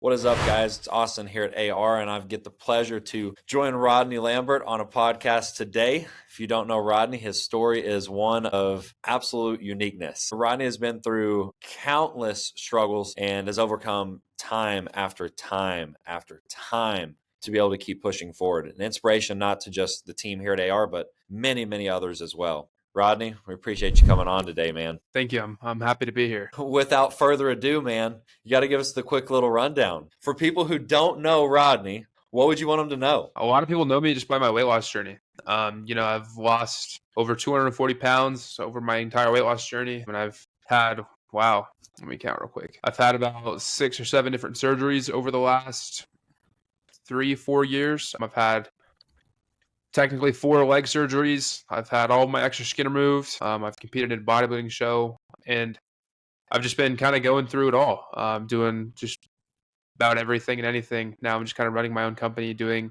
What is up, guys? It's Austin here at AR, and I get the pleasure to join Rodney Lambert on a podcast today. If you don't know Rodney, his story is one of absolute uniqueness. Rodney has been through countless struggles and has overcome time after time after time to be able to keep pushing forward. An inspiration not to just the team here at AR, but many, many others as well. Rodney, we appreciate you coming on today, man. Thank you. I'm happy to be here. Without further ado, man, you got to give us the quick little rundown. For people who don't know Rodney, what would you want them to know? A lot of people know me just by my weight loss journey. I've lost over 240 pounds over my entire weight loss journey. And I've had, let me count real quick. I've had about 6 or 7 different surgeries over the last 3-4 years. I've had technically 4 leg surgeries. I've had all my extra skin removed. I've competed in a bodybuilding show, and I've just been kind of going through it all, doing just about everything and anything. Now I'm just kind of running my own company, doing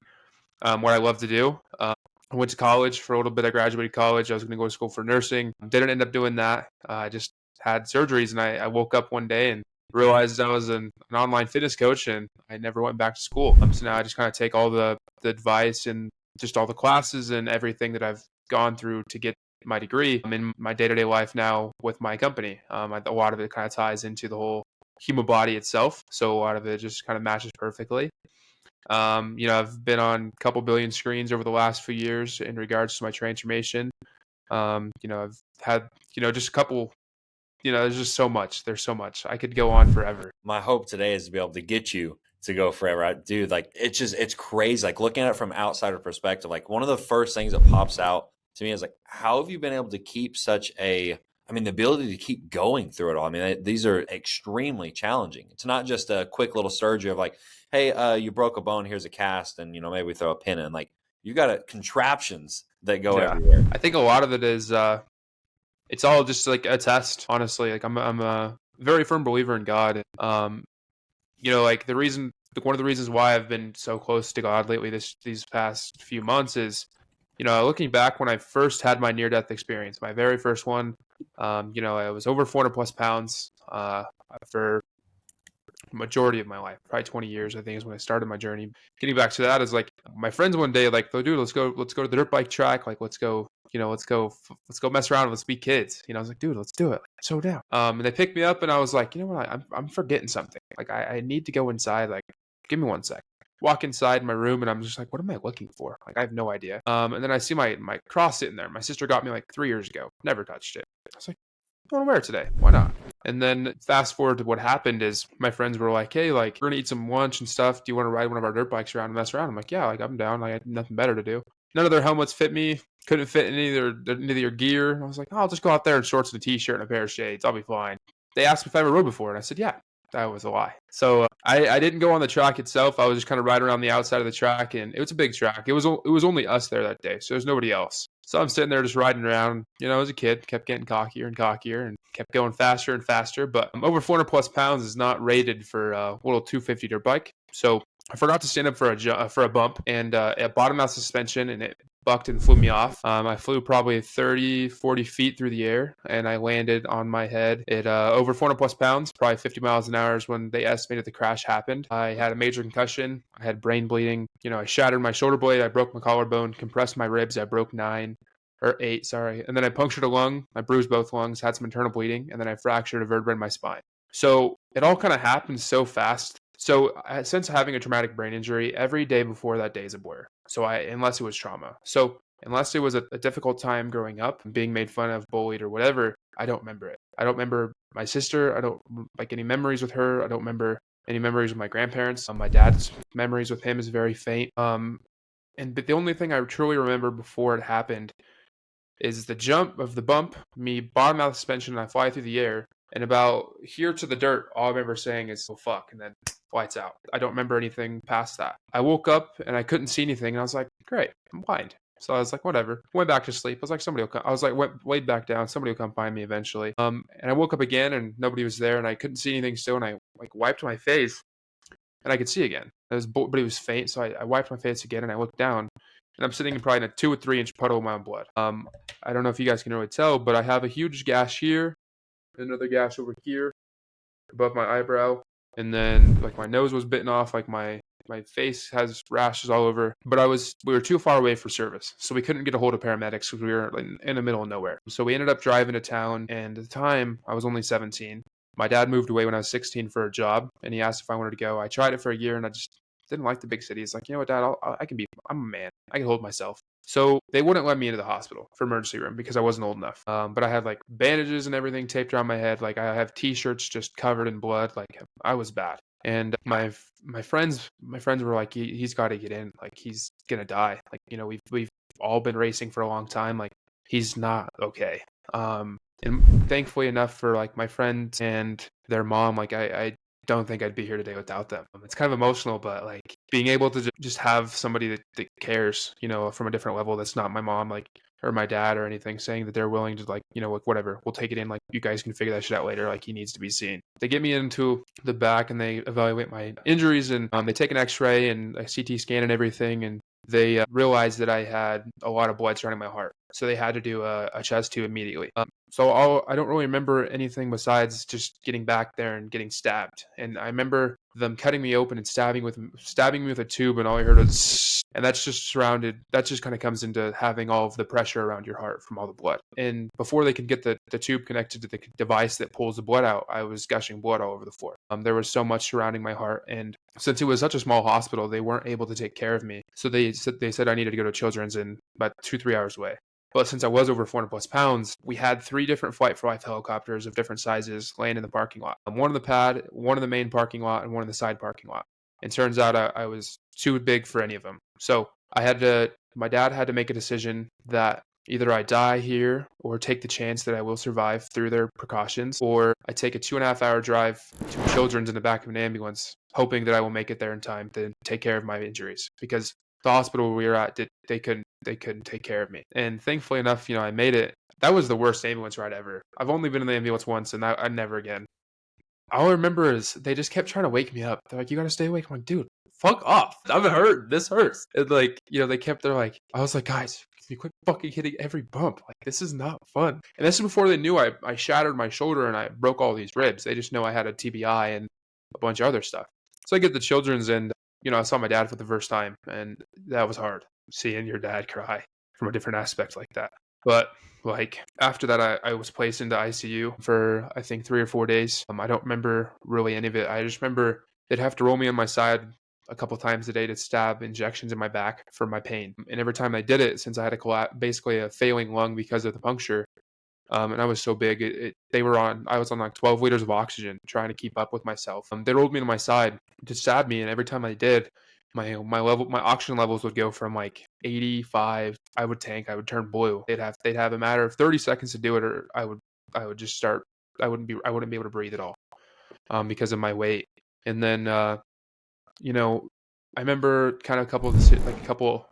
what I love to do. I went to college for a little bit. I graduated college. I was going to go to school for nursing. Didn't end up doing that. I just had surgeries, and I woke up one day and realized I was an online fitness coach, and I never went back to school. So now I just kind of take all the advice and just all the classes and everything that I've gone through to get my degree in my day-to-day life now with my company. A lot of it kind of ties into the whole human body itself. So a lot of it just kind of matches perfectly. I've been on a couple billion screens over the last few years in regards to my transformation. I've had, just a couple, there's just so much. There's so much. I could go on forever. My hope today is to be able to get you to go forever. Dude, like it's crazy. Like looking at it from outsider perspective, like one of the first things that pops out to me is like, how have you been able to keep the ability to keep going through it all? I mean, these are extremely challenging. It's not just a quick little surgery of like, hey, you broke a bone, here's a cast, and maybe we throw a pin in. Like you got contraptions that go everywhere. I think a lot of it is it's all just like a test, honestly. Like I'm a very firm believer in God. One of the reasons why I've been so close to God lately these past few months is, looking back when I first had my near-death experience, my very first one, I was over 400 plus pounds for the majority of my life, probably 20 years, I think is when I started my journey. Getting back to that is like my friends one day, like, oh, dude, let's go to the dirt bike track. Like, let's go mess around. Let's be kids. I was like, dude, let's do it. Like, so down. And they picked me up and I was like, you know what? I'm forgetting something. Like I need to go inside. Like, give me 1 sec. Walk inside my room and I'm just like, what am I looking for? Like, I have no idea. And then I see my cross sitting there. My sister got me like 3 years ago. Never touched it. I was like, I want to wear it today. Why not? And then fast forward to what happened is my friends were like, hey, like, we're going to eat some lunch and stuff. Do you want to ride one of our dirt bikes around and mess around? I'm like, yeah, like, I'm down. I had nothing better to do. None of their helmets fit me. Couldn't fit any of their gear. And I was like, oh, I'll just go out there in shorts and a t-shirt and a pair of shades. I'll be fine. They asked me if I ever rode before. And I said, yeah. That was a lie. So I didn't go on the track itself. I was just kind of riding around the outside of the track, and it was a big track. It was only us there that day, so there's nobody else. So I'm sitting there just riding around. As a kid, kept getting cockier and cockier, and kept going faster and faster. But over 400 plus pounds is not rated for a little 250 dirt bike. So I forgot to stand up for a bump, and it bottomed out suspension, and it bucked and flew me off. I flew probably 30, 40 feet through the air, and I landed on my head at over 400 plus pounds, probably 50 miles an hour is when they estimated the crash happened. I had a major concussion. I had brain bleeding. I shattered my shoulder blade. I broke my collarbone, compressed my ribs. I broke 8, sorry. And then I punctured a lung. I bruised both lungs, had some internal bleeding, and then I fractured a vertebra in my spine. So it all kind of happened so fast. So since having a traumatic brain injury, every day before that day is a blur. Unless it was trauma. So unless it was a difficult time growing up, being made fun of, bullied, or whatever, I don't remember it. I don't remember my sister. I don't like any memories with her. I don't remember any memories with my grandparents. My dad's memories with him is very faint. But the only thing I truly remember before it happened is the jump of the bump, me bottom out of suspension, and I fly through the air. And about here to the dirt, all I remember saying is, oh, fuck, and then lights out. I don't remember anything past that. I woke up, and I couldn't see anything, and I was like, great, I'm blind. So I was like, whatever. Went back to sleep. I was like, somebody will come. I was like, laid back down. Somebody will come find me eventually. And I woke up again, and nobody was there, and I couldn't see anything still, and I wiped my face, and I could see again. But it was faint, so I wiped my face again, and I looked down, and I'm sitting in probably in a 2 or 3 inch puddle of my own blood. I don't know if you guys can really tell, but I have a huge gash here, another gash over here, above my eyebrow, And then like my nose was bitten off, like my face has rashes all over, but we were too far away for service. So we couldn't get a hold of paramedics because we were in the middle of nowhere. So we ended up driving to town, and at the time I was only 17. My dad moved away when I was 16 for a job, and he asked if I wanted to go. I tried it for a year, and I just didn't like the big cities. Like, you know what, Dad, I'm a man. I can hold myself. So they wouldn't let me into the hospital for emergency room because I wasn't old enough. But I had like bandages and everything taped around my head. Like I have t-shirts just covered in blood. Like I was bad. And my friends were like, he's got to get in. Like he's gonna die. Like, you know, we've all been racing for a long time. Like he's not okay. And thankfully enough for like my friends and their mom, like I don't think I'd be here today without them. It's kind of emotional, but like being able to just have somebody that cares, you know, from a different level that's not my mom, like, or my dad or anything, saying that they're willing to, like, you know, like, whatever, we'll take it in. Like, you guys can figure that shit out later. Like, he needs to be seen. They get me into the back and they evaluate my injuries, and they take an x-ray and a CT scan and everything. And they realized that I had a lot of blood surrounding my heart. So they had to do a chest tube immediately. So I don't really remember anything besides just getting back there and getting stabbed. And I remember them cutting me open and stabbing me with a tube, and all I heard was, and that just kind of comes into having all of the pressure around your heart from all the blood. And before they could get the tube connected to the device that pulls the blood out, I was gushing blood all over the floor. There was so much surrounding my heart, and since it was such a small hospital, they weren't able to take care of me. So they said I needed to go to Children's in about 2-3 hours away. But since I was over 400 plus pounds, we had 3 different Flight for Life helicopters of different sizes laying in the parking lot. One in the pad, one in the main parking lot, and one in the side parking lot. And turns out I was too big for any of them. So my dad had to make a decision that either I die here or take the chance that I will survive through their precautions, or I take a 2.5-hour drive to Children's in the back of an ambulance, hoping that I will make it there in time to take care of my injuries. Because the hospital we were at, they couldn't take care of me. And thankfully enough, you know, I made it. That was the worst ambulance ride ever. I've only been in the ambulance once, and I never again. All I remember is they just kept trying to wake me up. They're like, you gotta stay awake. I'm like, dude, fuck off. I'm hurt. This hurts. And like, you know, I was like, guys, can you quit fucking hitting every bump? Like, this is not fun. And this is before they knew I shattered my shoulder and I broke all these ribs. They just know I had a TBI and a bunch of other stuff. So I get the Children's, and, you know, I saw my dad for the first time, and that was hard, seeing your dad cry from a different aspect like that. But like after that, I was placed into ICU for I think 3 or 4 days. I don't remember really any of it. I just remember they'd have to roll me on my side a couple times a day to stab injections in my back for my pain. And every time I did it, since I had basically a failing lung because of the puncture, and I was so big, I was on like 12 liters of oxygen trying to keep up with myself. They rolled me to my side to stab me, and every time I did, my oxygen levels would go from like 85. I would turn blue. They'd have a matter of 30 seconds to do it, or I would just start. I wouldn't be able to breathe at all, because of my weight. And then, you know, I remember kind of a couple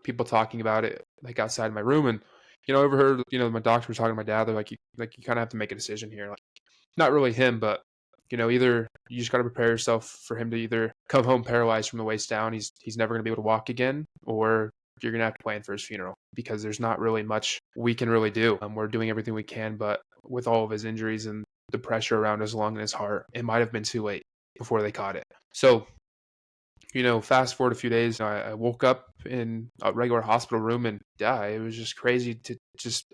people talking about it like outside my room, and, you know, I overheard, you know, my doctor was talking to my dad. They're like, you kind of have to make a decision here. Like, not really him, but, you know, either you just got to prepare yourself for him to either come home paralyzed from the waist down. He's never going to be able to walk again, or you're going to have to plan for his funeral, because there's not really much we can really do. We're doing everything we can, but with all of his injuries and the pressure around his lung and his heart, it might have been too late before they caught it. So, you know, fast forward a few days, I woke up in a regular hospital room, and yeah, it was just crazy to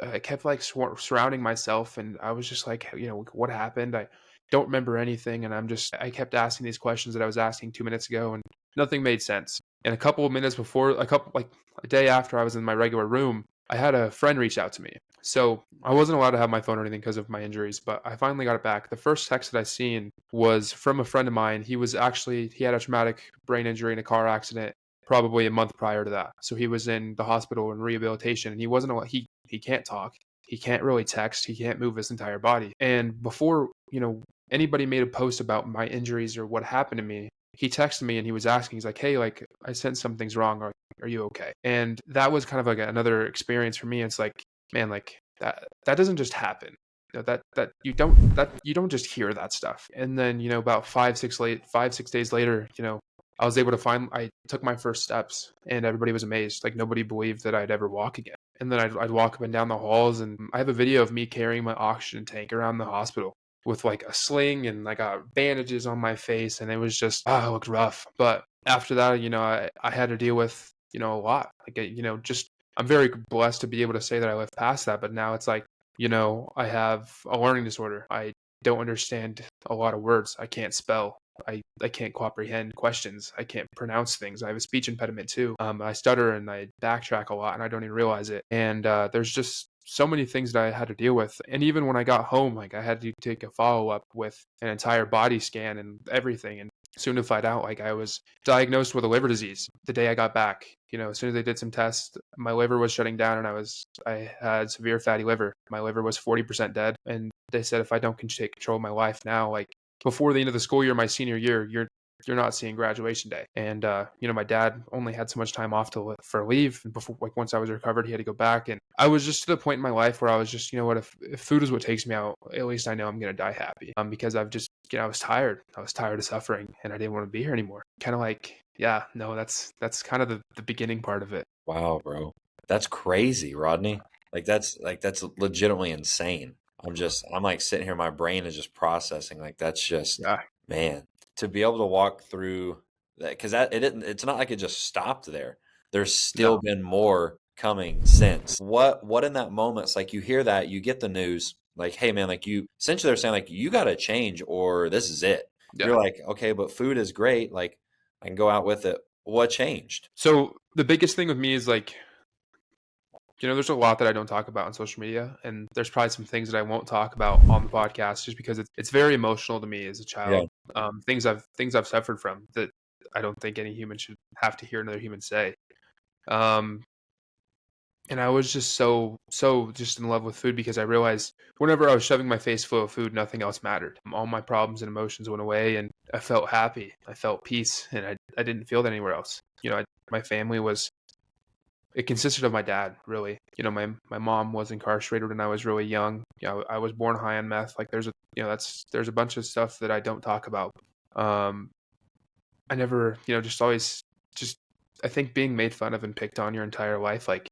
I kept like surrounding myself, and I was just like, you know, what happened? I don't remember anything, and I kept asking these questions that I was asking 2 minutes ago, and nothing made sense. And a couple of minutes before, like a day after I was in my regular room, I had a friend reach out to me. So I wasn't allowed to have my phone or anything because of my injuries, but I finally got it back. The first text that I seen was from a friend of mine. He had a traumatic brain injury in a car accident probably a month prior to that. So he was in the hospital in rehabilitation, and he can't talk. He can't really text. He can't move his entire body. And before, you know, anybody made a post about my injuries or what happened to me, he texted me and he was asking, he's like, hey, like, I sense something's wrong. Are you okay? And that was kind of like another experience for me. It's like, man, like that doesn't just happen. You know, you don't just hear that stuff. And then, you know, about 5-6 days later, you know, I took my first steps, and everybody was amazed. Like, nobody believed that I'd ever walk again. And then I'd walk up and down the halls, and I have a video of me carrying my oxygen tank around the hospital with like a sling, and I got bandages on my face, and it was just, it looked rough. But after that, I had to deal with, a lot. Like, just, I'm very blessed to be able to say that I lived past that. But now it's like, I have a learning disorder. I don't understand a lot of words. I can't spell. I can't comprehend questions. I can't pronounce things. I have a speech impediment too. I stutter and I backtrack a lot, and I don't even realize it. And there's just so many things that I had to deal with. And even when I got home, like, I had to take a follow-up with an entire body scan and everything. And soon to find out, like, I was diagnosed with a liver disease the day I got back. As soon as they did some tests, my liver was shutting down, and I had severe fatty liver. My liver was 40% dead. And they said, if I don't take control of my life now, like, before the end of the school year, my senior year, you're not seeing graduation day. And my dad only had so much time off for leave. And before, like, once I was recovered, he had to go back. And I was just to the point in my life where I was just, what, if food is what takes me out, at least I know I'm gonna die happy. Because I've just, I was tired. I was tired of suffering, and I didn't want to be here anymore. Kind of like, yeah, no, that's kind of the beginning part of it. Wow, bro. That's crazy, Rodney. That's legitimately insane. I'm like sitting here, my brain is just processing. Like, that's just, Yeah. man, to be able to walk through that, because it's not like it just stopped there. There's still been more coming since. What in that moment, it's like you hear that, you get the news, like, hey man, like, you essentially, they're saying like, you got to change or this is it. Yeah. You're like, okay, but food is great. Like, I can go out with it. What changed? So the biggest thing with me is, like, there's a lot that I don't talk about on social media, and there's probably some things that I won't talk about on the podcast just because it's very emotional to me as a child. Yeah. Things I've suffered from that I don't think any human should have to hear another human say. And I was just so just in love with food because I realized whenever I was shoving my face full of food, nothing else mattered. All my problems and emotions went away, and I felt happy. I felt peace, and I didn't feel that anywhere else. My family was. It consisted of my dad, really. My mom was incarcerated when I was really young. I was born high on meth. Like, there's a bunch of stuff that I don't talk about. I never, just always, I think being made fun of and picked on your entire life, like,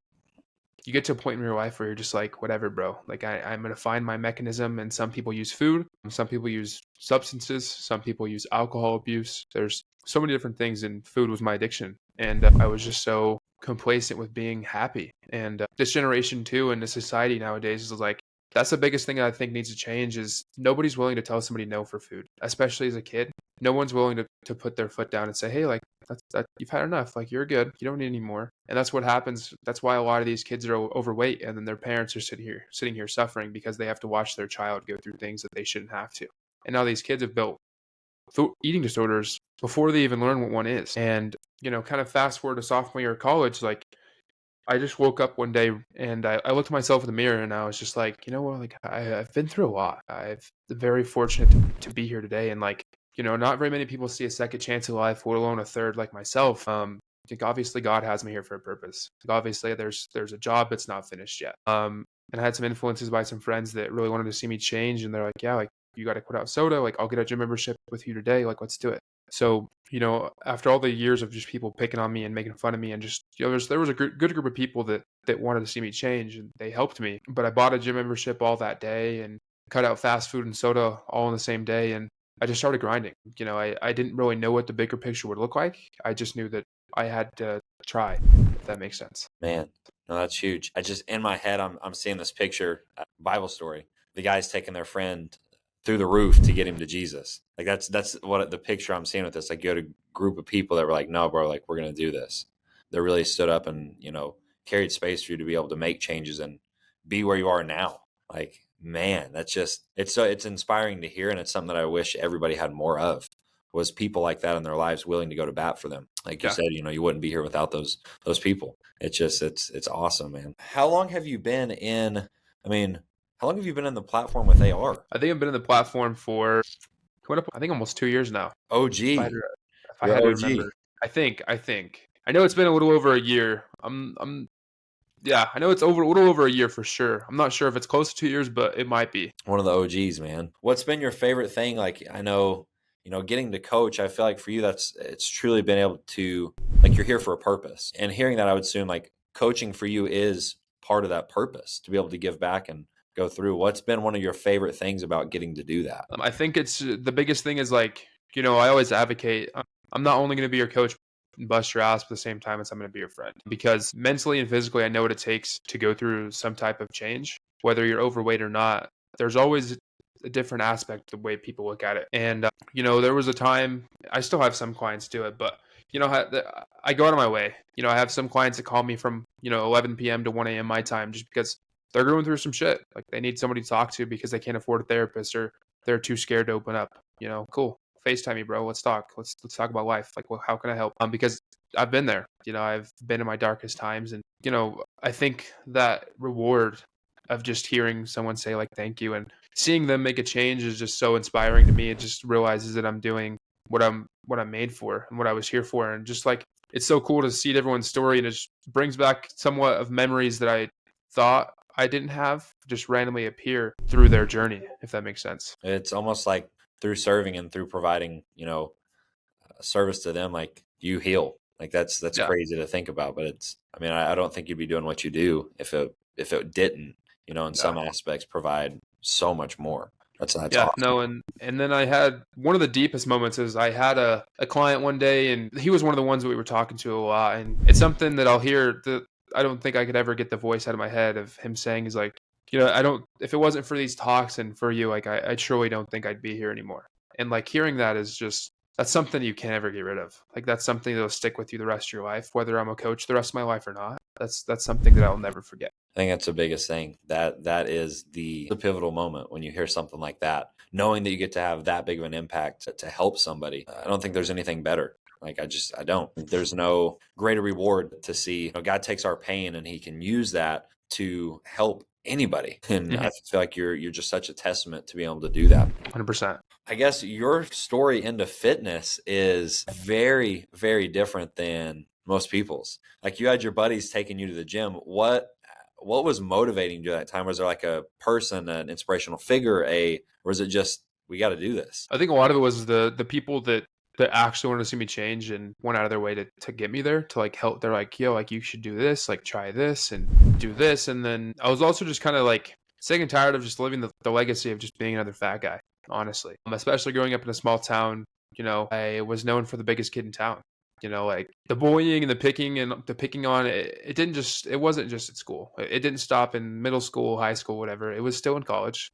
you get to a point in your life where you're just like, whatever, bro. Like, I'm going to find my mechanism. And some people use food. Some people use substances. Some people use alcohol abuse. There's so many different things, and food was my addiction. And I was just so complacent with being happy. And this generation too, and the society nowadays is like, that's the biggest thing that I think needs to change is nobody's willing to tell somebody no for food, especially as a kid. No one's willing to put their foot down and say, hey, like, that you've had enough. Like, you're good. You don't need any more. And that's what happens. That's why a lot of these kids are overweight, and then their parents are sitting here suffering because they have to watch their child go through things that they shouldn't have to. And now these kids have built eating disorders before they even learn what one is. And, kind of fast forward to sophomore year of college, like, I just woke up one day and I looked at myself in the mirror, and I was just like, what, like, I've been through a lot. I've been very fortunate to be here today. And, like, not very many people see a second chance in life, let alone a third like myself. I think obviously God has me here for a purpose. Like, obviously there's a job that's not finished yet. And I had some influences by some friends that really wanted to see me change. And they're like, yeah, like, you got to quit out soda. Like, I'll get a gym membership with you today. Like, let's do it. So, after all the years of just people picking on me and making fun of me, and just, there was a good group of people that wanted to see me change, and they helped me. But I bought a gym membership all that day and cut out fast food and soda all in the same day. And I just started grinding. I didn't really know what the bigger picture would look like. I just knew that I had to try, if that makes sense. Man, no, that's huge. I just, in my head, I'm seeing this picture, Bible story. The guy's taking their friend through the roof to get him to Jesus. Like, that's what the picture I'm seeing with this. Like, you had a group of people that were like, no, bro, like, we're going to do this. They really stood up and, carried space for you to be able to make changes and be where you are now. Like, man, that's just, it's inspiring to hear. And it's something that I wish everybody had more of, was people like that in their lives willing to go to bat for them. Like you said, you wouldn't be here without those people. It's just, it's awesome, man. How long have you been in, how long have you been in the platform with AR? I think I've been in the platform for almost 2 years now. OG. If I had to remember. I think. I know it's been a little over a year. I know it's a little over a year for sure. I'm not sure if it's close to 2 years, but it might be. One of the OGs, man. What's been your favorite thing? Like, I know, getting to coach, I feel like for you, it's truly been able to, like, you're here for a purpose. And hearing that, I would assume, like, coaching for you is part of that purpose, to be able to give back and go through. What's been one of your favorite things about getting to do that? I think it's the biggest thing is like, I always advocate, I'm not only going to be your coach and bust your ass, but at the same time, I'm going to be your friend, because mentally and physically, I know what it takes to go through some type of change, whether you're overweight or not. There's always a different aspect of the way people look at it. And, there was a time, I still have some clients do it, but I go out of my way. I have some clients that call me from, 11 p.m. to 1 a.m. my time, just because they're going through some shit. Like, they need somebody to talk to because they can't afford a therapist, or they're too scared to open up. Cool. FaceTime me, bro. Let's talk. Let's talk about life. Like, well, how can I help? Because I've been there. I've been in my darkest times, and I think that reward of just hearing someone say like thank you and seeing them make a change is just so inspiring to me. It just realizes that I'm doing what I'm made for and what I was here for, and just like, it's so cool to see everyone's story, and it just brings back somewhat of memories that I thought I didn't have just randomly appear through their journey, if that makes sense. It's almost like through serving and through providing, service to them, like you heal. Like that's Yeah. crazy to think about, but I don't think you'd be doing what you do if it didn't, in some aspects provide so much more. That's Yeah, awesome. no, and then I had one of the deepest moments is I had a client one day, and he was one of the ones that we were talking to a lot, and it's something that I'll hear that I don't think I could ever get the voice out of my head of him saying is like, if it wasn't for these talks and for you, like I truly don't think I'd be here anymore. And like hearing that is just, that's something you can't ever get rid of. Like that's something that'll stick with you the rest of your life, whether I'm a coach the rest of my life or not. That's something that I'll never forget. I think that's the biggest thing. That is the pivotal moment when you hear something like that, knowing that you get to have that big of an impact to help somebody. I don't think there's anything better. Like I don't. There's no greater reward to see. God takes our pain and He can use that to help anybody. And I feel like you're just such a testament to be able to do that. 100%. I guess your story into fitness is very, very different than most people's. Like you had your buddies taking you to the gym. What was motivating you at that time? Was there like a person, an inspirational figure, or was it just, we got to do this? I think a lot of it was the people that actually wanted to see me change and went out of their way to get me there, to like help. They're like, yo, like you should do this, like try this and do this. And then I was also just kind of like sick and tired of just living the legacy of just being another fat guy, honestly. Especially growing up in a small town, I was known for the biggest kid in town. Like the bullying and the picking on it, it wasn't just at school. It didn't stop in middle school, high school, whatever. It was still in college,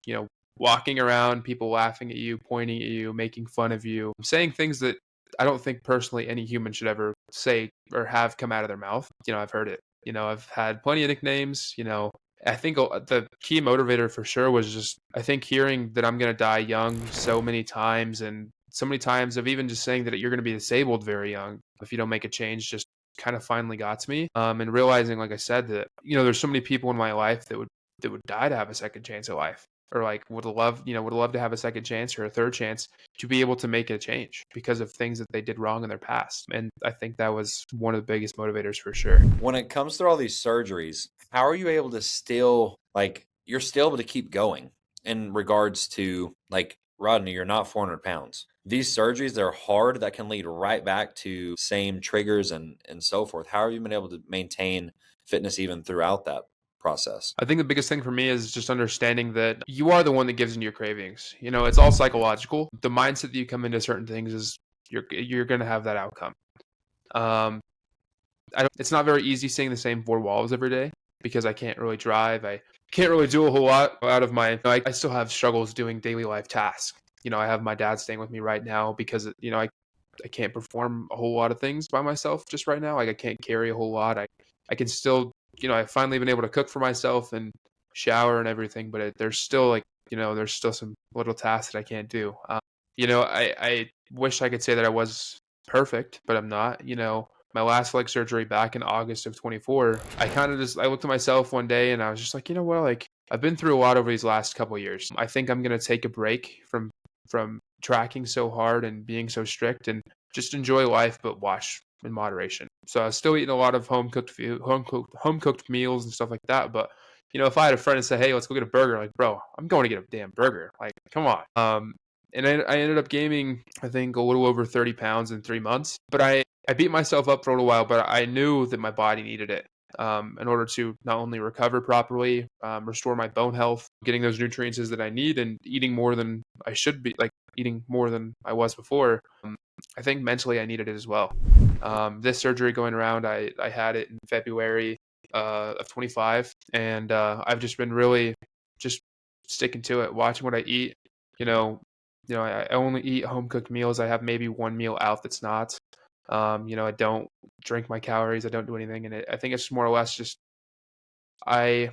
walking around, people laughing at you, pointing at you, making fun of you, saying things that I don't think personally any human should ever say or have come out of their mouth. I've heard it. I've had plenty of nicknames. I think the key motivator for sure was just, I think hearing that I'm going to die young so many times, and so many times of even just saying that you're going to be disabled very young if you don't make a change, just kind of finally got to me. And realizing, like I said, that, there's so many people in my life that would die to have a second chance at life, or like would love to have a second chance or a third chance to be able to make a change because of things that they did wrong in their past. And I think that was one of the biggest motivators for sure. When it comes through all these surgeries, how are you able to still, like, you're still able to keep going in regards to, like, Rodney, you're not 400 pounds. These surgeries, they're hard. That can lead right back to same triggers and so forth. How have you been able to maintain fitness even throughout that process? I think the biggest thing for me is just understanding that you are the one that gives into your cravings. It's all psychological. The mindset that you come into certain things is you're going to have that outcome. It's not very easy seeing the same four walls every day because I can't really drive. I can't really do a whole lot out of my, I still have struggles doing daily life tasks. I have my dad staying with me right now because, I can't perform a whole lot of things by myself just right now. Like I can't carry a whole lot. I can still, I've finally been able to cook for myself and shower and everything, but there's still like, there's still some little tasks that I can't do. I wish I could say that I was perfect, but I'm not. My last leg surgery back in August of 24, I looked at myself one day and I was just like, like I've been through a lot over these last couple of years. I think I'm going to take a break from tracking so hard and being so strict and just enjoy life, but watch in moderation. So I was still eating a lot of home cooked meals and stuff like that. But if I had a friend and say, "Hey, let's go get a burger," like, bro, I'm going to get a damn burger. Like, come on. And I ended up gaining, I think, a little over 30 pounds in 3 months. But I beat myself up for a little while, but I knew that my body needed it. in order to not only recover properly, restore my bone health, getting those nutrients that I need, and eating more than I should be, like eating more than I was before. I think mentally I needed it as well. This surgery going around, I had it in February of 25, and I've just been really just sticking to it, watching what I eat. You know, I only eat home cooked meals. I have maybe one meal out that's not. I don't drink my calories. I don't do anything, and I think it's more or less just I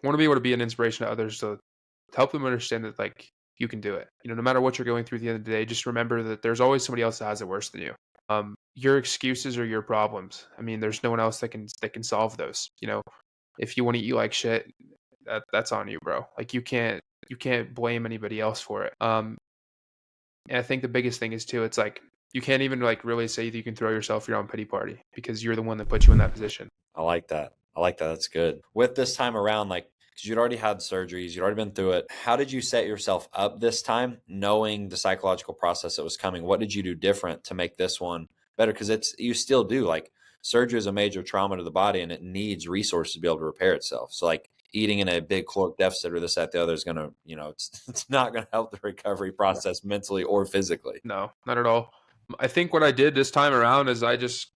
want to be able to be an inspiration to others to help them understand that like you can do it. No matter what you're going through at the end of the day, just remember that there's always somebody else that has it worse than you. Your excuses are your problems. I mean, there's no one else that can solve those. If you want to eat like shit, that's on you, bro. Like you can't blame anybody else for it. And I think the biggest thing is too, it's like you can't even like really say that you can throw yourself your own pity party because you're the one that put you in that position. I like that. I like that. That's good. With this time around, like, because you'd already had surgeries, you'd already been through it. How did you set yourself up this time, knowing the psychological process that was coming? What did you do different to make this one better? Because you still do, like, surgery is a major trauma to the body, and it needs resources to be able to repair itself. So, like, eating in a big caloric deficit or this, that, the other is going to, it's not going to help the recovery process mentally or physically. No, not at all. I think what I did this time around is I just,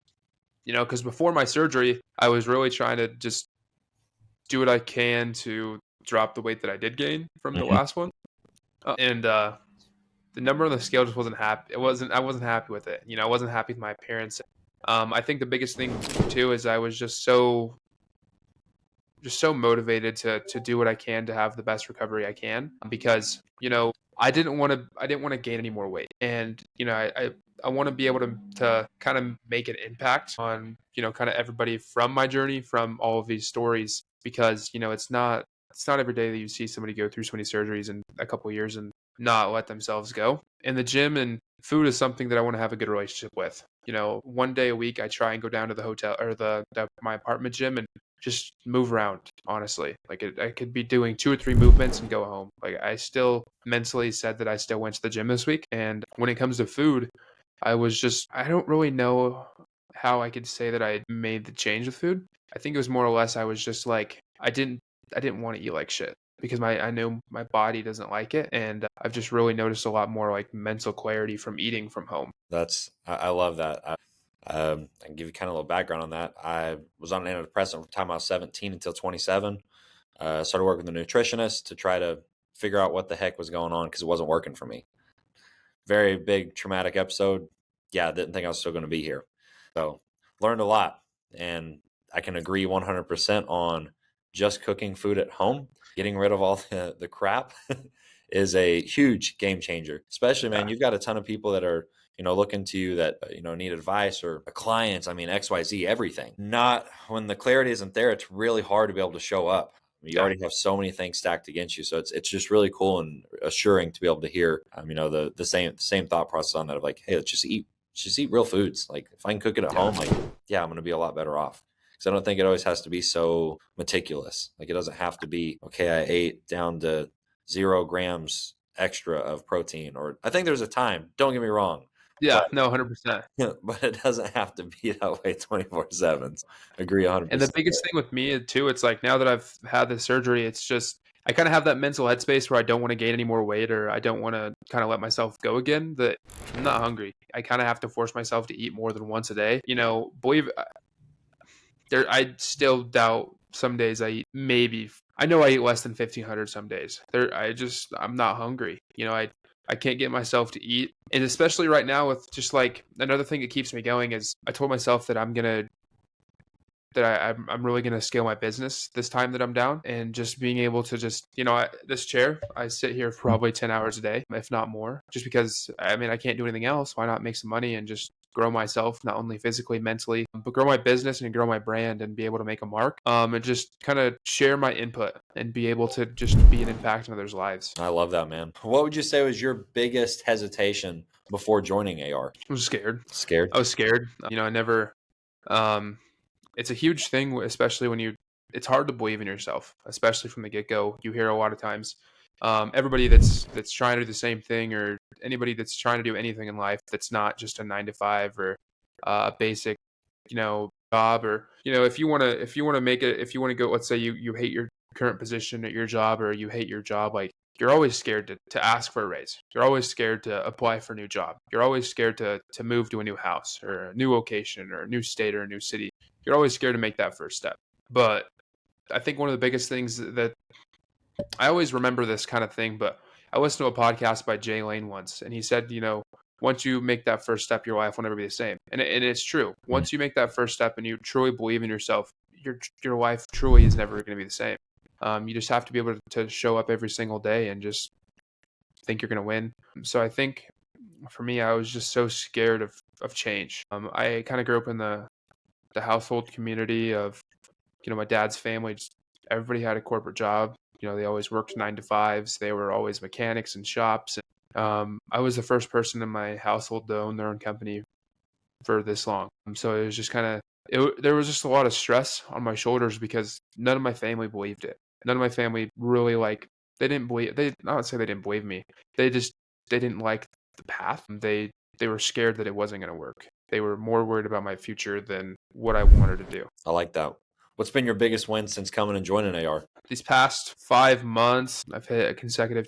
because before my surgery, I was really trying to just do what I can to drop the weight that I did gain from the last one. And the number on the scale just wasn't happy. I wasn't happy with it. I wasn't happy with my appearance. I think the biggest thing too is I was just so motivated to do what I can to have the best recovery I can because, I didn't want to gain any more weight. And, I want to be able to kind of make an impact on, kind of everybody from my journey, from all of these stories, because, it's not every day that you see somebody go through so many surgeries in a couple of years and not let themselves go. And the gym and food is something that I want to have a good relationship with. One day a week, I try and go down to the hotel or my apartment gym and just move around, honestly. Like I could be doing 2 or 3 movements and go home. Like I still mentally said that I still went to the gym this week. And when it comes to food, I don't really know how I could say that I made the change with food. I think it was more or less I was just like, I didn't want to eat like shit because I know my body doesn't like it. And I've just really noticed a lot more like mental clarity from eating from home. I love that. I can give you kind of a little background on that. I was on an antidepressant from the time I was 17 until 27. Started working with a nutritionist to try to figure out what the heck was going on because it wasn't working for me. Very big traumatic episode. Yeah, I didn't think I was still going to be here. So learned a lot. And I can agree 100% on just cooking food at home, getting rid of all the crap is a huge game changer. Especially, man, you've got a ton of people that are, looking to you that, need advice or clients. I mean, XYZ, everything. Not when the clarity isn't there, it's really hard to be able to show up. You already have so many things stacked against you. So it's just really cool and assuring to be able to hear, the same thought process on that of like, hey, let's just eat real foods. Like if I can cook it at home, like, yeah, I'm going to be a lot better off. Because I don't think it always has to be so meticulous. Like it doesn't have to be, okay, I ate down to 0 grams extra of protein, or I think there's a time, don't get me wrong. Yeah, But, no, 100%. but it doesn't have to be that way 24/7. Agree 100%. And the biggest thing with me too, it's like now that I've had the surgery, it's just I kind of have that mental headspace where I don't want to gain any more weight or I don't want to kind of let myself go again. That I'm not hungry. I kind of have to force myself to eat more than once a day. Believe there, I still doubt some days I eat maybe. I know I eat less than 1,500 some days. I'm not hungry. I can't get myself to eat. And especially right now with just like another thing that keeps me going is I told myself that I'm really going to scale my business this time that I'm down, and just being able to just, this chair, I sit here for probably 10 hours a day, if not more, just because I can't do anything else. Why not make some money and just grow myself, not only physically, mentally, but grow my business and grow my brand and be able to make a mark, and just kind of share my input and be able to just be an impact in others' lives. I love that, man. What would you say was your biggest hesitation before joining AR? I was scared. Scared? I was scared. I never, it's a huge thing, especially when it's hard to believe in yourself, especially from the get-go. You hear a lot of times, everybody that's trying to do the same thing, or anybody that's trying to do anything in life that's not just a 9 to 5 or a basic, job, or if you want to make it, if you want to go, let's say you hate your current position at your job, or you hate your job, like you're always scared to ask for a raise. You're always scared to apply for a new job. You're always scared to move to a new house or a new location or a new state or a new city. You're always scared to make that first step. But I think one of the biggest things that I always remember this kind of thing, but I listened to a podcast by Jay Lane once, and he said, once you make that first step, your life will never be the same. And it's true. Once you make that first step and you truly believe in yourself, your life truly is never going to be the same. You just have to be able to show up every single day and just think you're going to win. So I think for me, I was just so scared of change. I kind of grew up in the household community of, my dad's family. Just everybody had a corporate job. They always worked 9 to 5s. They were always mechanics in shops. I was the first person in my household to own their own company for this long. So it was just there was just a lot of stress on my shoulders because none of my family believed it. None of my family really they didn't believe, I don't say they didn't believe me. They didn't like the path. They were scared that it wasn't going to work. They were more worried about my future than what I wanted to do. I like that. What's been your biggest win since coming and joining AR? These past 5 months, I've hit a consecutive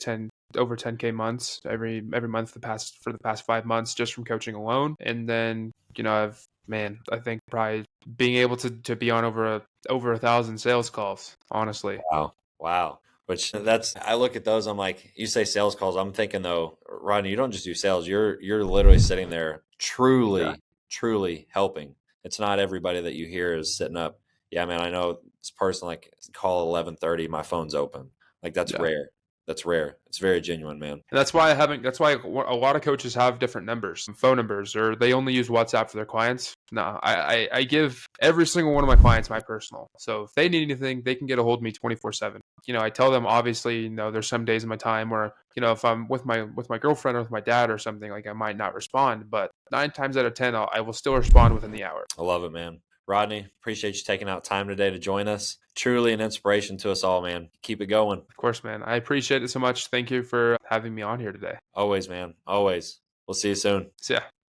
over 10K months every month for the past 5 months just from coaching alone. And then, I think probably being able to be on over 1,000 sales calls, honestly. Wow. Which I look at those, I'm like, you say sales calls, I'm thinking though, Rodney, you don't just do sales. You're literally sitting there truly helping. It's not everybody that you hear is sitting up. Yeah, man, I know this person, like, call 11:30, my phone's open. Like, that's rare. That's rare. It's very genuine, man. And that's why a lot of coaches have different numbers, phone numbers, or they only use WhatsApp for their clients. No, I give every single one of my clients my personal. So if they need anything, they can get a hold of me 24/7. I tell them, obviously, there's some days in my time where, if I'm with my girlfriend or with my dad or something, like I might not respond, but 9 times out of 10, I will still respond within the hour. I love it, man. Rodney, appreciate you taking out time today to join us. Truly an inspiration to us all, man. Keep it going. Of course, man. I appreciate it so much. Thank you for having me on here today. Always, man. Always. We'll see you soon. See ya.